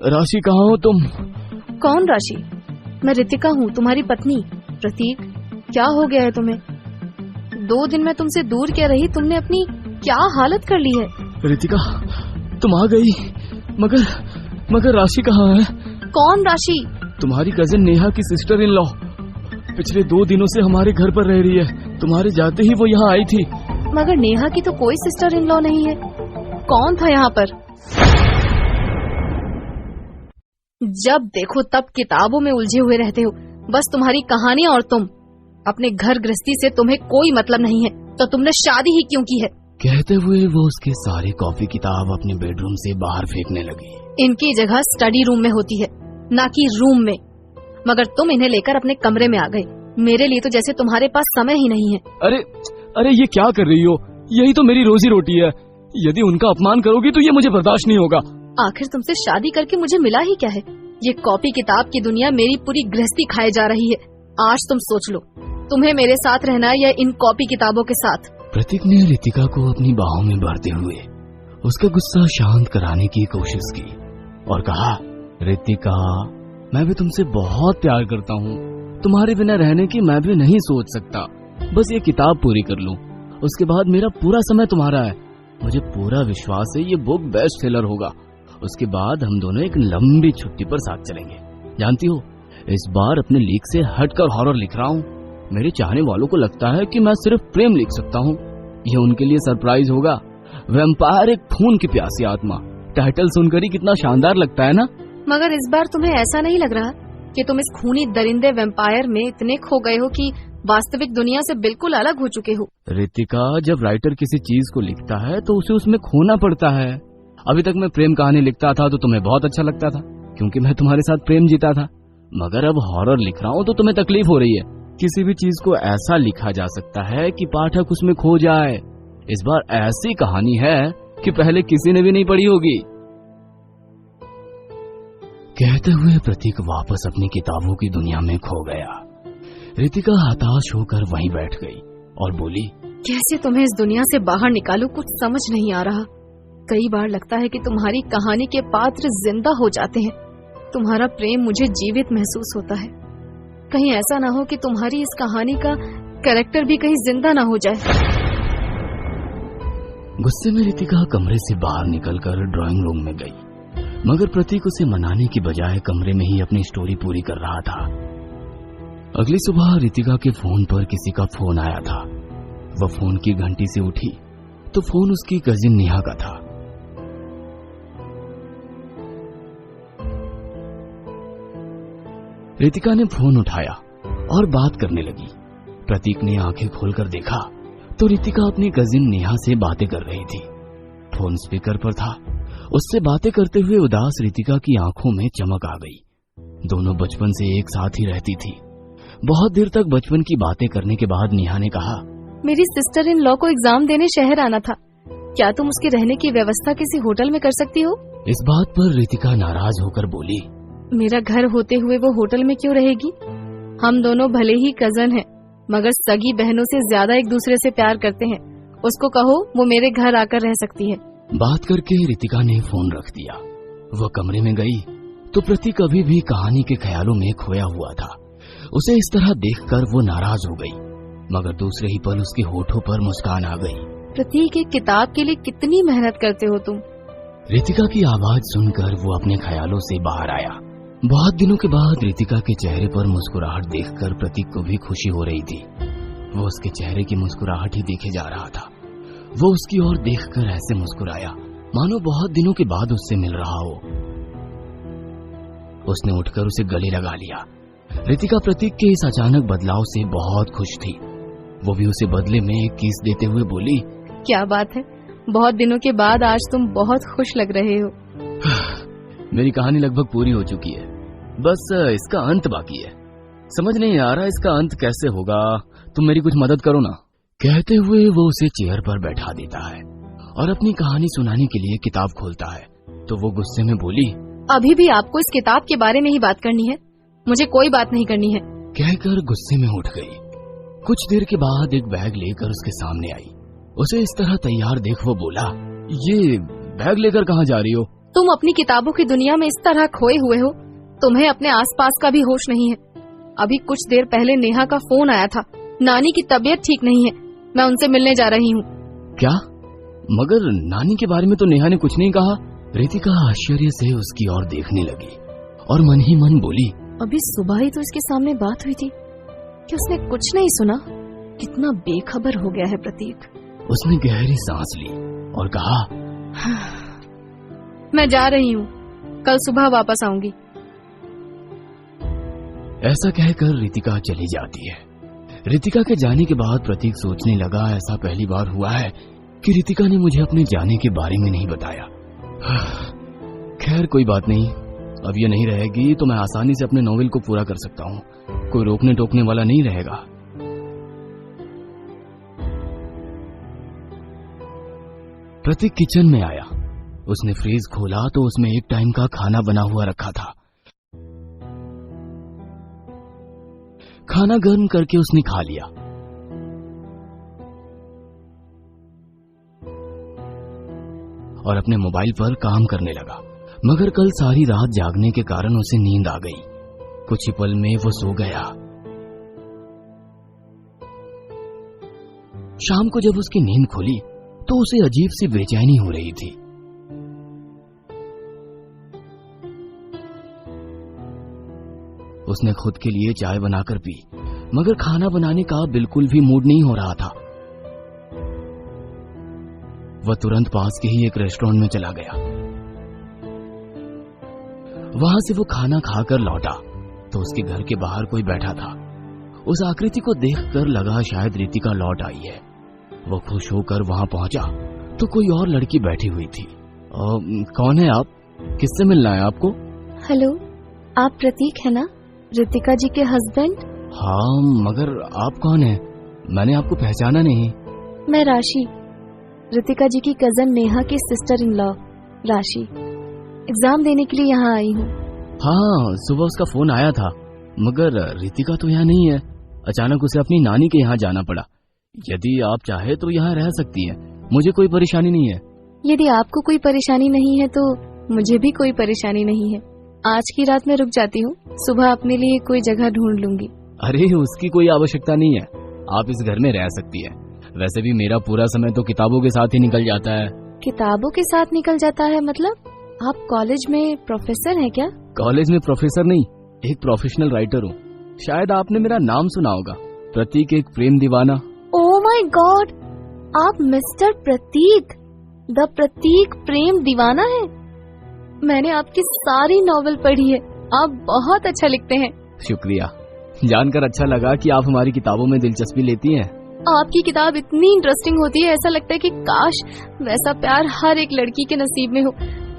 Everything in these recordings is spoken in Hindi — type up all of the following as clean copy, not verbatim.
राशि कहाँ हो तुम? कौन राशि? मैं रितिका हूँ, तुम्हारी पत्नी। प्रतीक, क्या हो गया है तुम्हें? 2 दिन मैं तुमसे दूर क्या रही, तुमने अपनी क्या हालत कर ली है? रितिका, तुम आ गई, मगर राशि कहाँ है? कौन राशि? तुम्हारी कजिन नेहा की सिस्टर इन लॉ। पिछले 2 दिनों से हमारे घर पर रह रही है। तुम्हारे जाते ही वो यहाँ आई थी। मगर नेहा की तो कोई सिस्टर इन लॉ नहीं है। कौन था यहाँ पर? जब देखो तब किताबों में उलझे हुए रहते हो, बस तुम्हारी कहानी और तुम। अपने घर गृहस्थी से तुम्हें कोई मतलब नहीं है, तो तुमने शादी ही क्यों की है? कहते हुए वो उसके सारे कॉपी किताब अपने बेडरूम से बाहर फेंकने लगी। इनकी जगह स्टडी रूम में होती है, ना कि रूम में। मगर तुम इन्हें लेकर अपने कमरे में आ गए। मेरे लिए तो जैसे तुम्हारे पास समय ही नहीं है। अरे ये क्या कर रही हो? यही तो मेरी रोजी रोटी है। यदि उनका अपमान करोगी तो ये मुझे बर्दाश्त नहीं होगा। आखिर तुमसे शादी करके मुझे मिला ही क्या है? ये कॉपी किताब की दुनिया मेरी पूरी गृहस्थी खाए जा रही है। आज तुम सोच लो, तुम्हें मेरे साथ रहना है या इन कॉपी किताबों के साथ? प्रतीक ने रितिका को अपनी बाहों में भरते हुए उसका गुस्सा शांत कराने की कोशिश की और कहा, रितिका, मैं भी तुमसे बहुत प्यार करता हूँ। तुम्हारे बिना रहने की मैं भी नहीं सोच सकता। बस ये किताब पूरी कर लूँ, उसके बाद मेरा पूरा समय तुम्हारा है। मुझे पूरा विश्वास है ये बुक बेस्ट सेलर होगा। उसके बाद हम दोनों एक लंबी छुट्टी पर साथ चलेंगे। जानती हो, इस बार अपने लीक से हटकर हॉरर लिख रहा हूँ। मेरे चाहने वालों को लगता है कि मैं सिर्फ प्रेम लिख सकता हूँ। ये उनके लिए सरप्राइज होगा। वैम्पायर एक खून की प्यासी आत्मा। टाइटल सुनकर ही कितना शानदार लगता है ना? मगर इस बार तुम्हें ऐसा नहीं लग रहा कि तुम इस खूनी दरिंदे वैम्पायर में इतने खो गए हो कि वास्तविक दुनिया से बिल्कुल अलग हो चुके हो? रितिका, जब राइटर किसी चीज को लिखता है तो उसे उसमें खोना पड़ता है। अभी तक मैं प्रेम कहानी लिखता था तो तुम्हें बहुत अच्छा लगता था, क्योंकि मैं तुम्हारे साथ प्रेम जीता था। मगर अब हॉरर लिख रहा हूँ तो तुम्हें तकलीफ हो रही है। किसी भी चीज को ऐसा लिखा जा सकता है कि पाठक उसमें खो जाए। इस बार ऐसी कहानी है कि पहले किसी ने भी नहीं पढ़ी होगी। कहते हुए प्रतीक वापस अपनी किताबों की दुनिया में खो गया। रितिका हताश होकर वहीं बैठ गई और बोली, कैसे तुम्हें इस दुनिया से बाहर निकालूं, कुछ समझ नहीं आ रहा। कई बार लगता है कि तुम्हारी कहानी के पात्र जिंदा हो जाते हैं। तुम्हारा प्रेम मुझे जीवित महसूस होता है। कहीं ऐसा ना हो कि तुम्हारी इस कहानी का कैरेक्टर भी कहीं जिंदा ना हो जाए। गुस्से में रितिका कमरे से बाहर निकलकर ड्राइंग रूम में गई, मगर प्रतीक उसे मनाने की बजाय कमरे में ही अपनी स्टोरी पूरी कर रहा था। अगली सुबह रितिका के फोन पर किसी का फोन आया था। वह फोन की घंटी से उठी तो फोन उसकी कजिन नेहा का था। रितिका ने फोन उठाया और बात करने लगी। प्रतीक ने आंखें खोलकर देखा तो रितिका अपनी कजिन नेहा से बातें कर रही थी। फोन स्पीकर पर था। उससे बातें करते हुए उदास रितिका की आंखों में चमक आ गई। दोनों बचपन से एक साथ ही रहती थी। बहुत देर तक बचपन की बातें करने के बाद नेहा ने कहा, मेरी सिस्टर इन लॉ को एग्जाम देने शहर आना था। क्या तुम उसके रहने की व्यवस्था किसी होटल में कर सकती हो? इस बात पर रितिका नाराज होकर बोली, मेरा घर होते हुए वो होटल में क्यों रहेगी? हम दोनों भले ही कजन हैं, मगर सगी बहनों से ज्यादा एक दूसरे से प्यार करते हैं। उसको कहो वो मेरे घर आकर रह सकती है। बात करके रितिका ने फोन रख दिया। वह कमरे में गई तो प्रतीक अभी भी कहानी के ख्यालों में खोया हुआ था। उसे इस तरह देखकर वो नाराज हो गई, मगर दूसरे ही पल उसके होठों पर मुस्कान आ गई। प्रतीक, एक किताब के लिए कितनी मेहनत करते हो तुम। रितिका की आवाज सुनकर वो अपने ख्यालों से बाहर आया। बहुत दिनों के बाद रितिका के चेहरे पर मुस्कुराहट देखकर प्रतीक को भी खुशी हो रही थी। वो उसके चेहरे की मुस्कुराहट ही देखे जा रहा था। वो उसकी ओर देखकर ऐसे मुस्कुराया मानो बहुत दिनों के बाद उससे मिल रहा हो। उसने उठकर उसे गले लगा लिया। रितिका प्रतीक के इस अचानक बदलाव से बहुत खुश थी। वो भी उसे बदले में एक किस देते हुए बोली, क्या बात है, बहुत दिनों के बाद आज तुम बहुत खुश लग रहे हो। मेरी कहानी लगभग पूरी हो चुकी है, बस इसका अंत बाकी है। समझ नहीं आ रहा इसका अंत कैसे होगा, तुम मेरी कुछ मदद करो ना। कहते हुए वो उसे चेयर पर बैठा देता है और अपनी कहानी सुनाने के लिए किताब खोलता है तो वो गुस्से में बोली, अभी भी आपको इस किताब के बारे में ही बात करनी है? मुझे कोई बात नहीं करनी है। कहकर गुस्से में उठ गई। कुछ देर के बाद एक बैग लेकर उसके सामने आई। उसे इस तरह तैयार देख वो बोला, ये बैग लेकर कहाँ जा रही हो? तुम अपनी किताबों की दुनिया में इस तरह खोए हुए हो, तुम्हें अपने आसपास का भी होश नहीं है। अभी कुछ देर पहले नेहा का फोन आया था, नानी की तबीयत ठीक नहीं है, मैं उनसे मिलने जा रही हूँ। क्या? मगर नानी के बारे में तो नेहा ने कुछ नहीं कहा। रितिका आश्चर्य से उसकी ओर देखने लगी और मन ही मन बोली, अभी सुबह ही तो इसके सामने बात हुई थी कि उसने कुछ नहीं सुना। कितना बेखबर हो गया है प्रतीक। उसने गहरी सांस ली और कहा, मैं जा रही हूँ, कल सुबह वापस आऊंगी। ऐसा कहकर रितिका चली जाती है। रितिका के जाने के बाद प्रतीक सोचने लगा, ऐसा पहली बार हुआ है कि रितिका ने मुझे अपने जाने के बारे में नहीं बताया। खैर कोई बात नहीं, अब ये नहीं रहेगी तो मैं आसानी से अपने नॉवेल को पूरा कर सकता हूँ, कोई रोकने टोकने वाला नहीं रहेगा। प्रतीक किचन में आया। उसने फ्रीज खोला तो उसमें एक टाइम का खाना बना हुआ रखा था। खाना गर्म करके उसने खा लिया। और अपने मोबाइल पर काम करने लगा। मगर कल सारी रात जागने के कारण उसे नींद आ गई। कुछ ही पल में वो सो गया। शाम को जब उसकी नींद खुली तो उसे अजीब सी बेचैनी हो रही थी। उसने खुद के लिए चाय बनाकर पी, मगर खाना बनाने का बिल्कुल भी मूड नहीं हो रहा था। वह तुरंत पास के ही एक रेस्टोरेंट में चला गया। वहां से वो खाना खाकर लौटा तो उसके घर के बाहर कोई बैठा था। उस आकृति को देखकर लगा शायद रितिका लौट आई है। वो खुश होकर वहां पहुंचा तो कोई और लड़की बैठी हुई थी। कौन है आप? किससे मिलना है आपको? हेलो, आप प्रतीक है ना, रितिका जी के हस्बैंड? हाँ, मगर आप कौन है? मैंने आपको पहचाना नहीं। मैं राशि, रितिका जी की कजन नेहा की सिस्टर इन लॉ राशि। एग्जाम देने के लिए यहाँ आई हूँ। हाँ, सुबह उसका फोन आया था, मगर रितिका तो यहाँ नहीं है। अचानक उसे अपनी नानी के यहाँ जाना पड़ा। यदि आप चाहे तो यहाँ रह सकती है, मुझे कोई परेशानी नहीं है। यदि आपको कोई परेशानी नहीं है तो मुझे भी कोई परेशानी नहीं है। आज की रात में रुक जाती हूँ, सुबह अपने लिए कोई जगह ढूंढ लूंगी। अरे उसकी कोई आवश्यकता नहीं है, आप इस घर में रह सकती है। वैसे भी मेरा पूरा समय तो किताबों के साथ ही निकल जाता है। किताबों के साथ निकल जाता है मतलब? आप कॉलेज में प्रोफेसर हैं क्या? कॉलेज में प्रोफेसर नहीं, एक प्रोफेशनल राइटर हूँ। शायद आपने मेरा नाम सुना होगा, प्रतीक एक प्रेम दीवाना। ओह माय गॉड, आप मिस्टर प्रतीक, द प्रतीक प्रेम दीवाना है? मैंने आपकी सारी नॉवेल पढ़ी है, आप बहुत अच्छा लिखते हैं। शुक्रिया, जानकर अच्छा लगा कि आप हमारी किताबों में दिलचस्पी लेती हैं। आपकी किताब इतनी इंटरेस्टिंग होती है, ऐसा लगता है कि काश वैसा प्यार हर एक लड़की के नसीब में हो।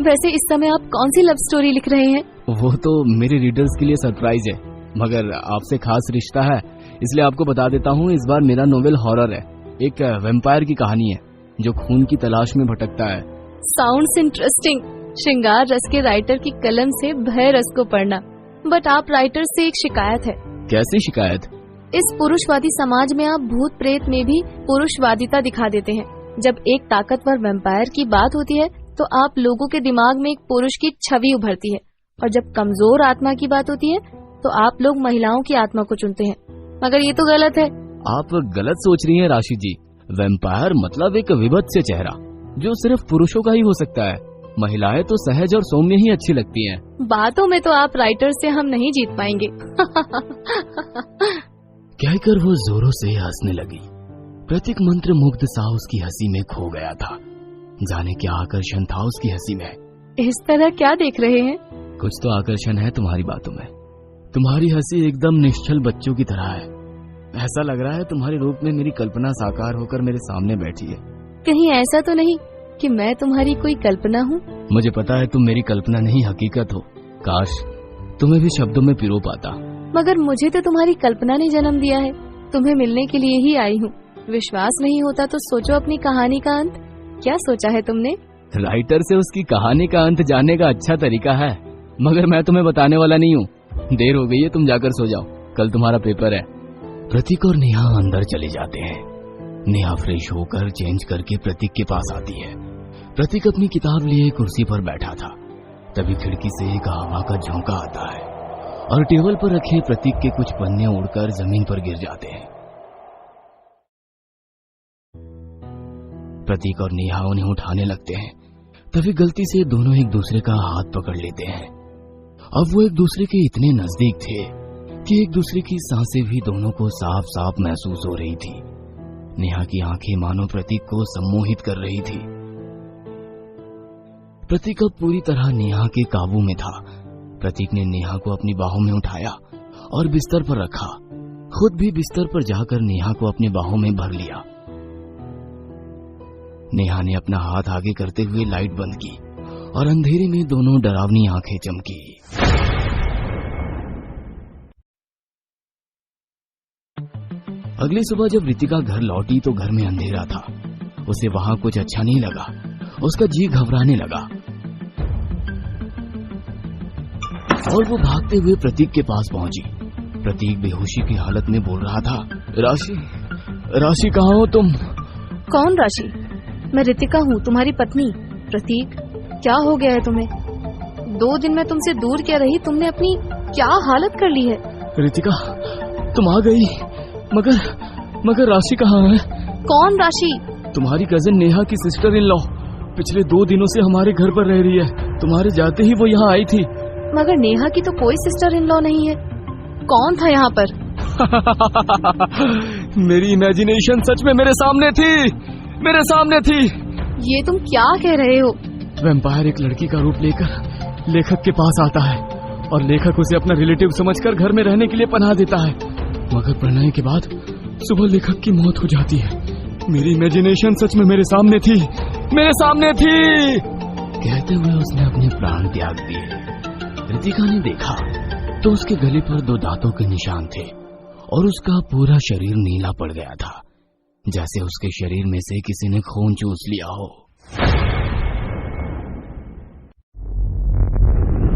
वैसे इस समय आप कौन सी लव स्टोरी लिख रहे हैं? वो तो मेरे रीडर्स के लिए सरप्राइज है, मगर आपसे खास रिश्ता है इसलिए आपको बता देता हूँ। इस बार मेरा नोवेल हॉरर है, एक वैम्पायर की कहानी है जो खून की तलाश में भटकता है। Sounds interesting. श्रृंगार रस के राइटर की कलम से भय रस को पढ़ना। बट आप राइटर से एक शिकायत है। कैसी शिकायत? इस पुरुषवादी समाज में आप भूत प्रेत में भी पुरुषवादिता दिखा देते हैं। जब एक ताकतवर वैम्पायर की बात होती है तो आप लोगों के दिमाग में एक पुरुष की छवि उभरती है, और जब कमजोर आत्मा की बात होती है तो आप लोग महिलाओं की आत्मा को चुनते हैं। मगर ये तो गलत है। आप गलत सोच रही हैं राशि जी। वैम्पायर मतलब एक विभत्स चेहरा जो सिर्फ पुरुषों का ही हो सकता है। महिलाएं तो सहज और सौम्य ही अच्छी लगती हैं। बातों में तो आप राइटर से हम नहीं जीत पाएंगे। कहकर वो जोरों से हंसने लगी। प्रतीक मंत्र मुग्ध सा उसकी हंसी में खो गया था। जाने क्या आकर्षण था उसकी हंसी में। इस तरह क्या देख रहे हैं? कुछ तो आकर्षण है तुम्हारी बातों में। तुम्हारी हंसी एकदम निश्चल बच्चों की तरह है। ऐसा लग रहा है तुम्हारे रूप में मेरी कल्पना साकार होकर मेरे सामने बैठी है। कहीं ऐसा तो नहीं कि मैं तुम्हारी कोई कल्पना हूँ? मुझे पता है तुम मेरी कल्पना नहीं हकीकत हो। काश तुम्हें भी शब्दों में पिरो पाता। मगर मुझे तो तुम्हारी कल्पना ने जन्म दिया है। तुम्हें मिलने के लिए ही आई हूँ। विश्वास नहीं होता तो सोचो अपनी कहानी का अंत। क्या सोचा है तुमने? राइटर से उसकी कहानी का अंत जानने का अच्छा तरीका है, मगर मैं तुम्हें बताने वाला नहीं हूँ। देर हो गई है, तुम जाकर सो जाओ, कल तुम्हारा पेपर है। प्रतीक और नेहा अंदर चले जाते हैं। नेहा फ्रेश होकर चेंज करके प्रतीक के पास आती है। प्रतीक अपनी किताब लिए कुर्सी पर बैठा था। तभी खिड़की से एक हवा का झोंका आता है और टेबल पर रखे प्रतीक के कुछ पन्ने उड़कर जमीन पर गिर जाते हैं। प्रतीक और नेहा उन्हें उठाने लगते हैं। तभी गलती से दोनों एक दूसरे का हाथ पकड़ लेते हैं। अब वो एक दूसरे के इतने नजदीक थे कि एक दूसरे की सांसें भी दोनों को साफ साफ महसूस हो रही थी। नेहा की आंखें मानो प्रतीक को सम्मोहित कर रही थी। प्रतीक अब पूरी तरह नेहा के काबू में था। प्रतीक ने नेहा को अपनी बाहों में उठाया और बिस्तर पर रखा। खुद भी बिस्तर पर जाकर नेहा को अपनी बाहों में भर लिया। नेहा ने अपना हाथ आगे करते हुए लाइट बंद की और अंधेरे में दोनों डरावनी आंखें चमकी। अगली सुबह जब रितिका घर लौटी तो घर में अंधेरा था। उसे वहां कुछ अच्छा नहीं लगा। उसका जी घबराने लगा और वो भागते हुए प्रतीक के पास पहुंची। प्रतीक बेहोशी की हालत में बोल रहा था, राशि, राशि कहाँ हो तुम? कौन राशि? मैं रितिका हूँ, तुम्हारी पत्नी। प्रतीक, क्या हो गया है तुम्हें? 2 दिन मैं तुमसे दूर क्या रही, तुमने अपनी क्या हालत कर ली है? रितिका, तुम आ गई, मगर राशि कहाँ है? कौन राशि? तुम्हारी कजिन नेहा की सिस्टर इन लॉ। पिछले 2 दिनों से हमारे घर पर रह रही है। तुम्हारे जाते ही वो यहाँ आई थी। मगर नेहा की तो कोई सिस्टर इन लॉ नहीं है। कौन था यहाँ पर? मेरी इमेजिनेशन सच में मेरे सामने थी। ये तुम क्या कह रहे हो? वैम्पायर एक लड़की का रूप लेकर लेखक के पास आता है और लेखक उसे अपना रिलेटिव समझकर घर में रहने के लिए पनाह देता है। मगर प्रणय के बाद सुबह लेखक की मौत हो जाती है। मेरी इमेजिनेशन सच में मेरे सामने थी। कहते हुए उसने अपने प्राण त्याग दिए। रितिका ने देखा तो उसके गले पर 2 दांतों के निशान थे और उसका पूरा शरीर नीला पड़ गया था, जैसे उसके शरीर में से किसी ने खून चूस लिया हो।